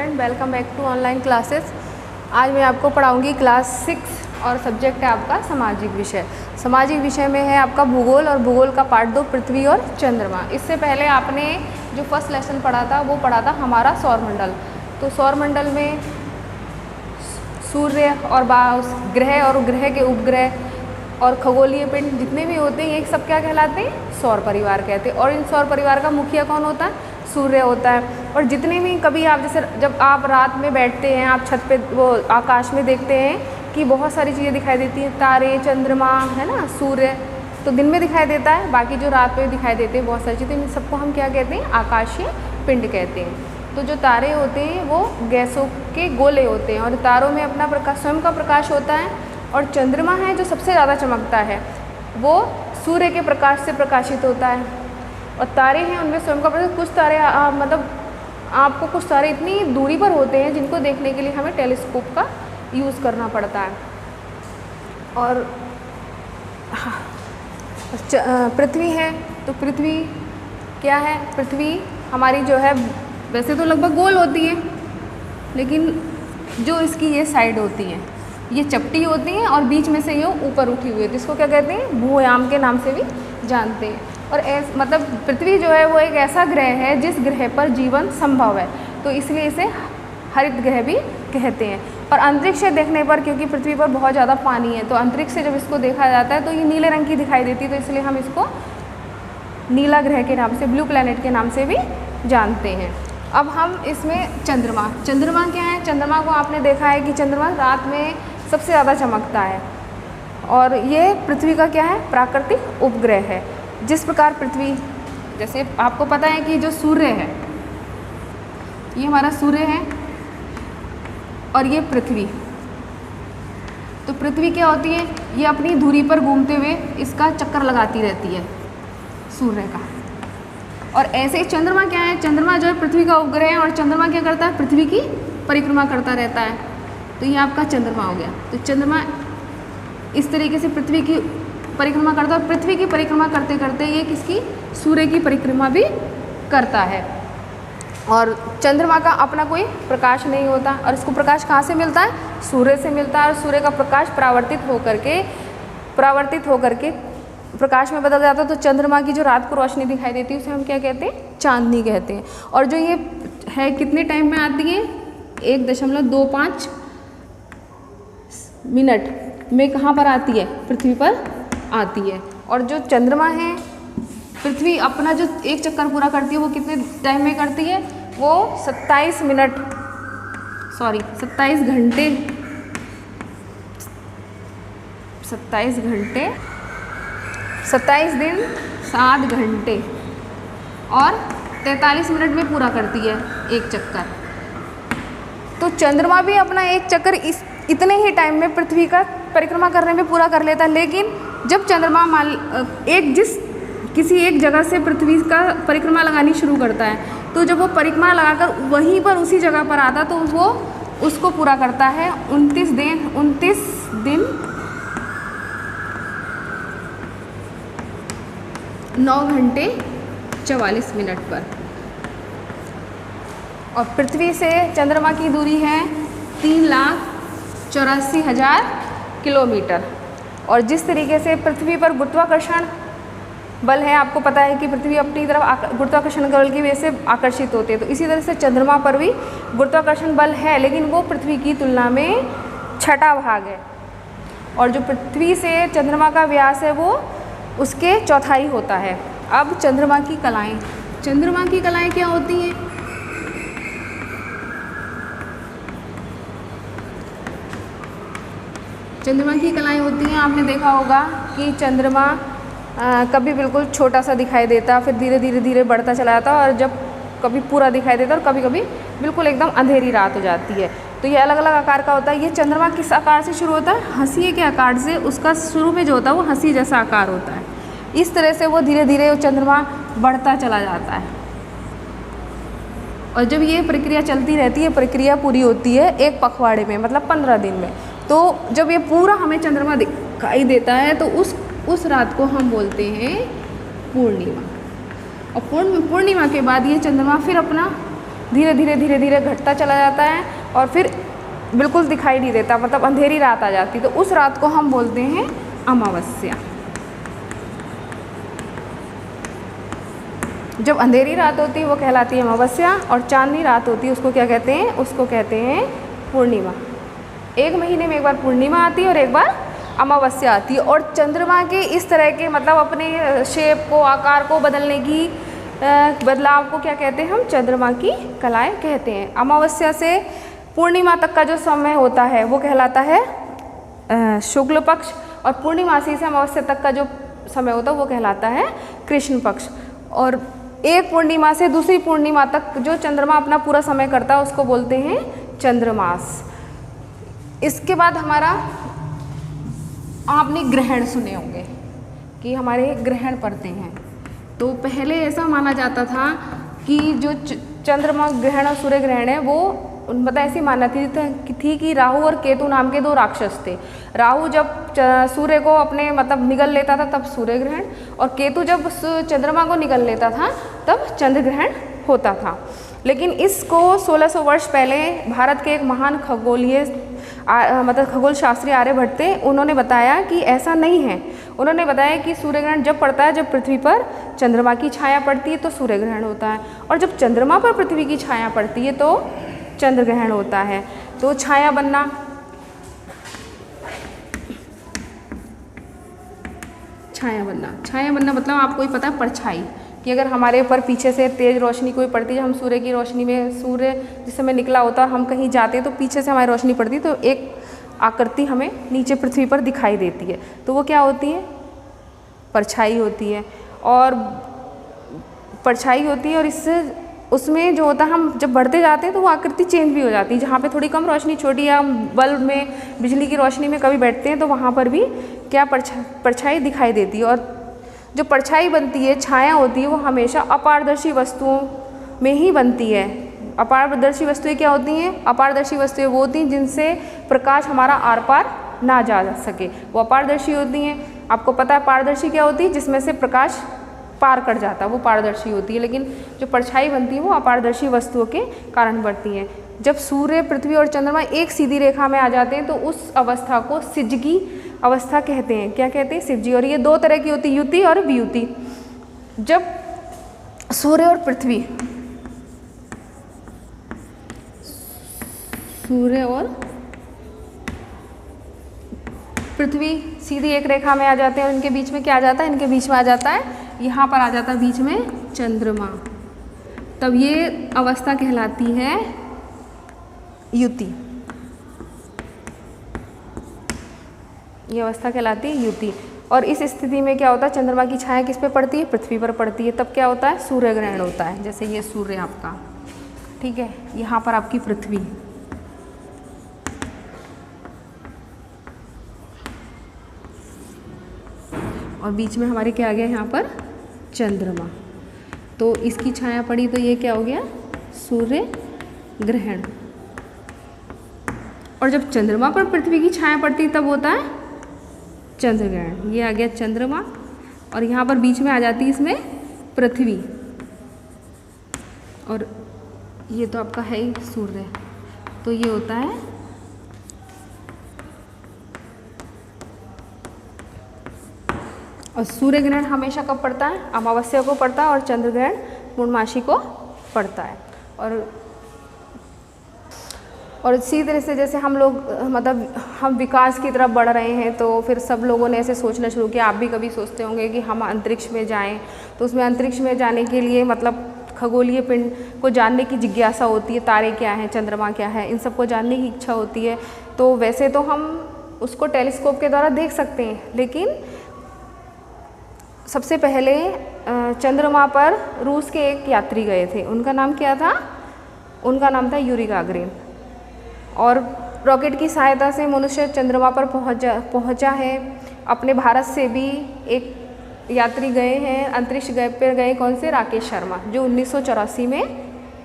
Student, welcome back to online classes. आज मैं आपको पढ़ाऊंगी क्लास 6 और सब्जेक्ट है आपका सामाजिक विषय। सामाजिक विषय में है आपका भूगोल और भूगोल का पार्ट 2 पृथ्वी और चंद्रमा। इससे पहले आपने जो फर्स्ट लेसन पढ़ा था वो पढ़ा था हमारा सौरमंडल। तो सौरमंडल में सूर्य और ग्रह और ग्रह के उपग्रह और खगोलीय पिंड जितने भी होते हैं ये सब क्या कहलाते हैं? सौर परिवार कहते हैं। और इन सौर परिवार का मुखिया कौन होता है? सूर्य होता है। और जितने भी कभी आप जैसे जब आप रात में बैठते हैं, आप छत पे वो आकाश में देखते हैं कि बहुत सारी चीज़ें दिखाई देती हैं, तारे, चंद्रमा, है ना, सूर्य तो दिन में दिखाई देता है, बाकी जो रात में दिखाई देते हैं बहुत सारी चीज़ें, इन सबको हम क्या कहते हैं? आकाशीय पिंड कहते हैं। तो जो तारे होते हैं वो गैसों के गोले होते हैं और तारों में अपना प्रकाश, स्वयं का प्रकाश होता है। और चंद्रमा है जो सबसे ज़्यादा चमकता है, वो सूर्य के प्रकाश से प्रकाशित होता है। और तारे हैं उनमें स्वयं का प्रकाश, कुछ तारे मतलब आपको कुछ तारे इतनी दूरी पर होते हैं जिनको देखने के लिए हमें टेलीस्कोप का यूज़ करना पड़ता है। और पृथ्वी है तो पृथ्वी क्या है? पृथ्वी हमारी जो है वैसे तो लगभग गोल होती है, लेकिन जो इसकी ये साइड होती है ये चपटी होती हैं और बीच में से ये ऊपर उठी हुई है, जिसको क्या कहते हैं? भूयाम के नाम से भी जानते हैं। और मतलब पृथ्वी जो है वो एक ऐसा ग्रह है जिस ग्रह पर जीवन संभव है, तो इसलिए इसे हरित ग्रह भी कहते हैं। और अंतरिक्ष से देखने पर, क्योंकि पृथ्वी पर बहुत ज़्यादा पानी है, तो अंतरिक्ष से जब इसको देखा जाता है तो ये नीले रंग की दिखाई देती है, तो इसलिए हम इसको नीला ग्रह के नाम से, ब्लू प्लैनेट के नाम से भी जानते हैं। अब हम इसमें चंद्रमा क्या है? चंद्रमा को आपने देखा है कि चंद्रमा रात में सबसे ज़्यादा चमकता है और ये पृथ्वी का क्या है? प्राकृतिक उपग्रह है। जिस प्रकार पृथ्वी, जैसे आपको पता है कि जो सूर्य है ये हमारा सूर्य है और ये पृथ्वी, तो पृथ्वी क्या होती है? ये अपनी धुरी पर घूमते हुए इसका चक्कर लगाती रहती है सूर्य का। और ऐसे ही चंद्रमा क्या है? चंद्रमा जो है पृथ्वी का उपग्रह है और चंद्रमा क्या करता है? पृथ्वी की परिक्रमा करता रहता है, तो ये आपका चंद्रमा हो गया। तो चंद्रमा इस तरीके से पृथ्वी की परिक्रमा करता है और पृथ्वी की परिक्रमा करते करते ये किसकी? सूर्य की परिक्रमा भी करता है। और चंद्रमा का अपना कोई प्रकाश नहीं होता और इसको प्रकाश कहाँ से मिलता है? सूर्य से मिलता है। और सूर्य का प्रकाश परावर्तित होकर के प्रकाश में बदल जाता है, तो चंद्रमा की जो रात को रोशनी दिखाई देती है उसे हम क्या कहते हैं? चांदनी कहते हैं। और जो ये है कितने टाइम में आती है? 1.25 मिनट में कहाँ पर आती है? पृथ्वी पर आती है। और जो चंद्रमा है, पृथ्वी अपना जो एक चक्कर पूरा करती है वो कितने टाइम में करती है? वो 27 घंटे 27 दिन 7 घंटे और 43 मिनट में पूरा करती है एक चक्कर। तो चंद्रमा भी अपना एक चक्कर इतने ही टाइम में पृथ्वी का परिक्रमा करने में पूरा कर लेता है। लेकिन जब चंद्रमा किसी एक जगह से पृथ्वी का परिक्रमा लगानी शुरू करता है, तो जब वो परिक्रमा लगाकर वहीं पर उसी जगह पर आता तो वो उसको पूरा करता है 29 दिन 9 घंटे 44 मिनट पर। और पृथ्वी से चंद्रमा की दूरी है 3,84,000 किलोमीटर। और जिस तरीके से पृथ्वी पर गुरुत्वाकर्षण बल है, आपको पता है कि पृथ्वी अपनी तरफ गुरुत्वाकर्षण बल की वजह से आकर्षित होती है, तो इसी तरह से चंद्रमा पर भी गुरुत्वाकर्षण बल है, लेकिन वो पृथ्वी की तुलना में छठा भाग है। और जो पृथ्वी से चंद्रमा का व्यास है वो उसके चौथाई होता है। अब चंद्रमा की कलाएँ क्या होती हैं? चंद्रमा की कलाएँ होती हैं, आपने देखा होगा कि चंद्रमा कभी बिल्कुल छोटा सा दिखाई देता, फिर धीरे धीरे बढ़ता चला जाता, और जब कभी पूरा दिखाई देता और कभी कभी बिल्कुल एकदम अंधेरी रात हो जाती है। तो ये अलग अलग आकार का होता है। ये चंद्रमा किस आकार से शुरू होता है? हंसिए के आकार से। उसका शुरू में जो होता है वो हंसी जैसा आकार होता है। इस तरह से वो धीरे धीरे चंद्रमा बढ़ता चला जाता है। और जब ये प्रक्रिया चलती रहती है, प्रक्रिया पूरी होती है एक पखवाड़े में, मतलब 15 दिन में। तो जब ये पूरा हमें चंद्रमा दिखाई देता है तो उस रात को हम बोलते हैं पूर्णिमा। और पूर्णिमा के बाद ये चंद्रमा फिर अपना धीरे धीरे धीरे धीरे घटता चला जाता है और फिर बिल्कुल दिखाई नहीं देता, मतलब अंधेरी रात आ जाती, तो उस रात को हम बोलते हैं अमावस्या। जब अंधेरी रात होती है वो कहलाती है अमावस्या, और चांदनी रात होती है उसको क्या कहते हैं, उसको कहते हैं पूर्णिमा। एक महीने में एक बार पूर्णिमा आती है और एक बार अमावस्या आती है। और चंद्रमा के इस तरह के मतलब अपने शेप को, आकार को बदलने की बदलाव को क्या कहते हैं, हम चंद्रमा की कलाएं कहते हैं। अमावस्या से पूर्णिमा तक का जो समय होता है वो कहलाता है शुक्ल पक्ष, और पूर्णिमासी से अमावस्या तक का जो समय होता है वो कहलाता है कृष्ण पक्ष। और एक पूर्णिमा से दूसरी पूर्णिमा तक जो चंद्रमा अपना पूरा समय करता है उसको बोलते हैं चंद्रमास। इसके बाद हमारा, आपने ग्रहण सुने होंगे कि हमारे ग्रहण पड़ते हैं। तो पहले ऐसा माना जाता था कि जो चंद्रमा ग्रहण और सूर्य ग्रहण है वो मतलब ऐसी मान्यता थी कि राहु और केतु नाम के दो राक्षस थे। राहु जब सूर्य को अपने मतलब निगल लेता था तब सूर्य ग्रहण, और केतु जब चंद्रमा को निगल लेता था तब चंद्र ग्रहण होता था। लेकिन इसको 1600 वर्ष पहले भारत के एक महान खगोलीय मतलब खगोल शास्त्री आर्यभट्ट थे, उन्होंने बताया कि ऐसा नहीं है। उन्होंने बताया कि सूर्य ग्रहण जब पड़ता है जब पृथ्वी पर चंद्रमा की छाया पड़ती है तो सूर्य ग्रहण होता है, और जब चंद्रमा पर पृथ्वी की छाया पड़ती है तो चंद्र ग्रहण होता है। तो छाया बनना, छाया बनना मतलब आपको ही पता है परछाई, कि अगर हमारे ऊपर पीछे से तेज रोशनी कोई पड़ती है, हम सूर्य की रोशनी में, सूर्य जिस समय निकला होता है हम कहीं जाते हैं तो पीछे से हमारी रोशनी पड़ती है तो एक आकृति हमें नीचे पृथ्वी पर दिखाई देती है, तो वो क्या होती है, परछाई होती है। और परछाई होती है और इससे उसमें जो होता है हम जब बढ़ते जाते हैं तो वो आकृति चेंज भी हो जाती है। जहाँ पे थोड़ी कम रोशनी, छोटी या बल्ब में, बिजली की रोशनी में कभी बैठते हैं तो वहाँ पर भी क्या परछाई दिखाई देती है। और जो परछाई बनती है, छाया होती है, वो हमेशा अपारदर्शी वस्तुओं में ही बनती है। अपारदर्शी वस्तुएं क्या होती हैं, अपारदर्शी वस्तुएं वो होती हैं जिनसे प्रकाश हमारा आर पार ना जा सके, वो अपारदर्शी होती हैं। आपको पता है पारदर्शी क्या होती है, जिसमें से प्रकाश पार कर जाता है, वो पारदर्शी होती है। लेकिन जो परछाई बनती है वो अपारदर्शी वस्तुओं के कारण बढ़ती हैं। जब सूर्य, पृथ्वी और चंद्रमा एक सीधी रेखा में आ जाते हैं तो उस अवस्था को सिजगी अवस्था कहते हैं। क्या कहते हैं, सिजगी। और ये दो तरह की होती है, युति और वियुति। जब सूर्य और पृथ्वी, सूर्य और पृथ्वी सीधी एक रेखा में आ जाते हैं और इनके बीच में क्या आ जाता है, इनके बीच में आ जाता है, यहाँ पर आ जाता है बीच में चंद्रमा, तब ये अवस्था कहलाती है युति। ये अवस्था कहलाती है युति। और इस स्थिति में क्या होता है, चंद्रमा की छाया किस पे पड़ती है, पृथ्वी पर पड़ती है, तब क्या होता है, सूर्य ग्रहण होता है। जैसे ये सूर्य आपका, ठीक है, यहाँ पर आपकी पृथ्वी, और बीच में हमारे क्या आ गया, यहाँ पर चंद्रमा। तो इसकी छाया पड़ी तो ये क्या हो गया, सूर्य ग्रहण। और जब चंद्रमा पर पृथ्वी की छाया पड़ती तब होता है चंद्र ग्रहण। ये आ गया चंद्रमा और यहाँ पर बीच में आ जाती है इसमें पृथ्वी, और ये तो आपका है ही सूर्य, तो ये होता है और सूर्य ग्रहण हमेशा कब पड़ता है, अमावस्या को पड़ता है, और चंद्र ग्रहण पूर्णमासी को पड़ता है। और इसी तरह से जैसे हम लोग मतलब हम विकास की तरफ बढ़ रहे हैं तो फिर सब लोगों ने ऐसे सोचना शुरू किया। आप भी कभी सोचते होंगे कि हम अंतरिक्ष में जाएं, तो उसमें अंतरिक्ष में जाने के लिए मतलब खगोलीय पिंड को जानने की जिज्ञासा होती है, तारे क्या हैं, चंद्रमा क्या है, इन सबको जानने की इच्छा होती है। तो वैसे तो हम उसको टेलीस्कोप के द्वारा देख सकते हैं, लेकिन सबसे पहले चंद्रमा पर रूस के एक यात्री गए थे, उनका नाम क्या था, उनका नाम था यूरी गागरिन। और रॉकेट की सहायता से मनुष्य चंद्रमा पर पहुंचा है। अपने भारत से भी एक यात्री गए हैं, अंतरिक्ष पर गए, कौन से, राकेश शर्मा, जो 1984 में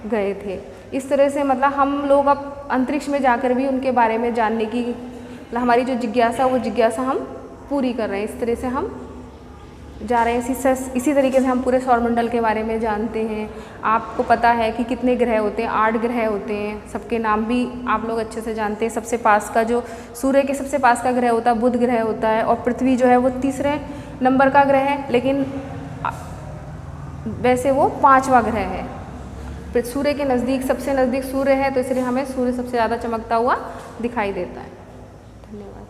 गए थे। इस तरह से मतलब हम लोग अब अंतरिक्ष में जाकर भी उनके बारे में जानने की हमारी जो जिज्ञासा, वो जिज्ञासा हम पूरी कर रहे हैं। इस तरह से हम जा रहे हैं। इसी तरीके से हम पूरे सौरमंडल के बारे में जानते हैं। आपको पता है कि कितने ग्रह होते हैं, 8 ग्रह होते हैं, सबके नाम भी आप लोग अच्छे से जानते हैं। सबसे पास का जो सूर्य के सबसे पास का ग्रह होता है बुध ग्रह होता है, और पृथ्वी जो है वो तीसरे नंबर का ग्रह है, लेकिन वैसे वो 5वां ग्रह है। सूर्य के नज़दीक, सबसे नज़दीक सूर्य है, तो इसलिए हमें सूर्य सबसे ज़्यादा चमकता हुआ दिखाई देता है। धन्यवाद।